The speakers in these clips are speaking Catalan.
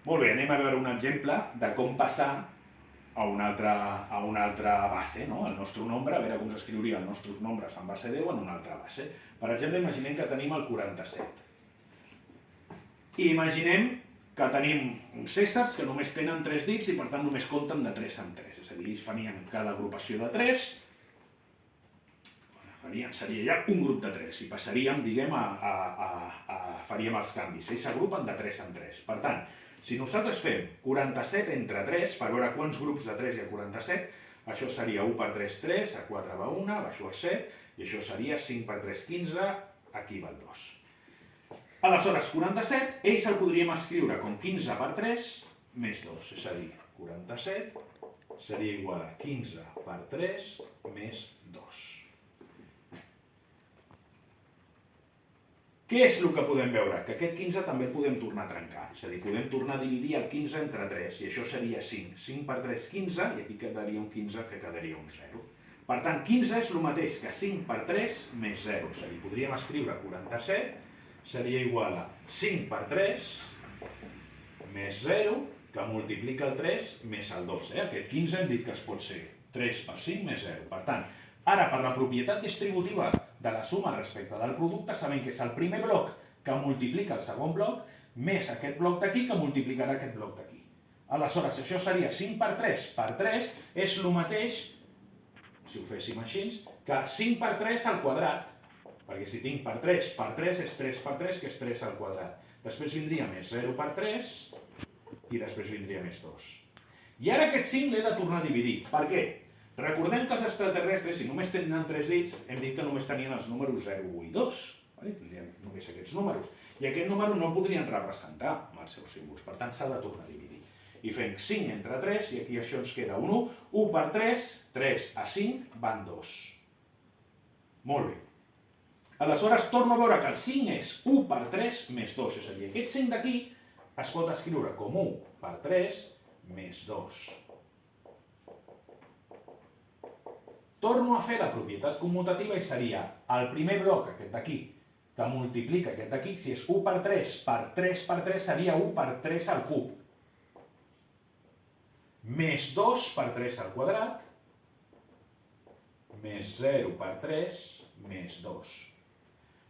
Molt bé, anem a veure un exemple de com passar a una altra base, no? El nostre nombre, a veure com s'escriuria els nostres nombres en base 10 en una altra base. Per exemple, imaginem que tenim el 47. I imaginem que tenim uns cèsars que només tenen 3 dits i per tant només compten de 3 en 3. És a dir, ells farien cada agrupació de 3, seria ja un grup de 3 i passaríem, diguem, faríem els canvis. Ells s'agrupen de 3 en 3. Per tant, si nosaltres fem 47 entre 3, per veure quants grups de 3 hi ha 47, això seria 1 per 3, 3, a 4 va 1, baixo a 7, i això seria 5 per 3, 15, aquí va el 2. Aleshores, 47, ells el podríem escriure com 15 per 3 més 2, és a dir, 47 seria igual a 15 per 3 més 2. Què és el que podem veure? Que aquest 15 també el podem tornar a trencar, és a dir, podem tornar a dividir el 15 entre 3, i això seria 5. 5 per 3, 15, i aquí quedaria un 15 que quedaria un 0. Per tant, 15 és el mateix que 5 per 3 més 0, és a dir, podríem escriure 47, seria igual a 5 per 3 més 0, que multiplica el 3 més el 2. Aquest 15 hem dit que es pot ser 3 per 5 més 0. Per tant, ara per la propietat distributiva de la suma respecte del producte sabem que és el primer bloc que multiplica el segon bloc més aquest bloc d'aquí que multiplicarà aquest bloc d'aquí. Aleshores, això seria 5 per 3 és el mateix, si ho féssim així, que 5 per 3 al quadrat, perquè si tinc per 3 és 3 per 3, que és 3 al quadrat. Després vindria més 0 per 3 i després vindria més 2. I ara aquest 5 l'he de tornar a dividir. Per què? Recordem que els extraterrestres, si només tenen 3 dits, hem dit que només tenien els números 0, 1 i 2. Tindrien només aquests números. I aquest número no el podrien representar amb els seus símbols, per tant s'ha de tornar a dividir. I fem 5 entre 3, i aquí això ens queda un 1. 1 per 3, 3 a 5 van 2. Molt bé. Aleshores torno a veure que el 5 és 1 per 3 més 2, és a dir, aquest 5 d'aquí es pot escriure com 1 per 3 més 2. Torno a fer la propietat commutativa i seria el primer bloc, aquest d'aquí, que multiplica aquest d'aquí, si és 1 per 3 per 3 seria 1 per 3 al cub, més 2 per 3 al quadrat, més 0 per 3 més 2.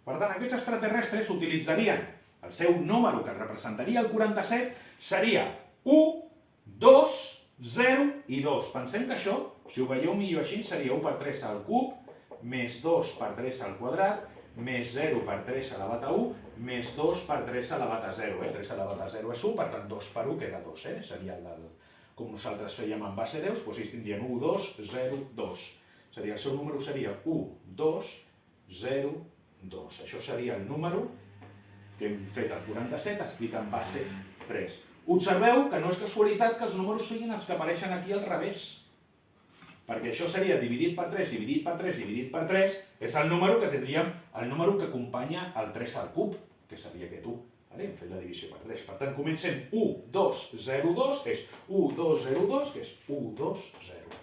Per tant, aquests extraterrestres utilitzarien el seu número que representaria el 47, seria 1, 2, 0 i 2. Pensem que això, si ho veieu millor així, seria 1 per 3 al cub, més 2 per 3 al quadrat, més 0 per 3 elevat a 1, més 2 per 3 elevat a 0. 3 elevat a 0 és 1, per tant 2 per 1 queda 2. Seria com nosaltres fèiem en base 10, doncs ells tindrien 1, 2, 0, 2. És a dir, el seu número seria 1, 2, 0, 2. Això seria el número que hem fet el 47 escrit en base 3. Observeu que no és casualitat que els números siguin els que apareixen aquí al revés, perquè això seria dividit per 3, dividit per 3, dividit per 3, és el número que tindríem, el número que acompanya el 3 al cub, que seria aquest 1. Hem fet la divisió per 3. Per tant, comencem 1, 2, 0, 2, és 1, 2, 0, 2, que és 1, 2, 0.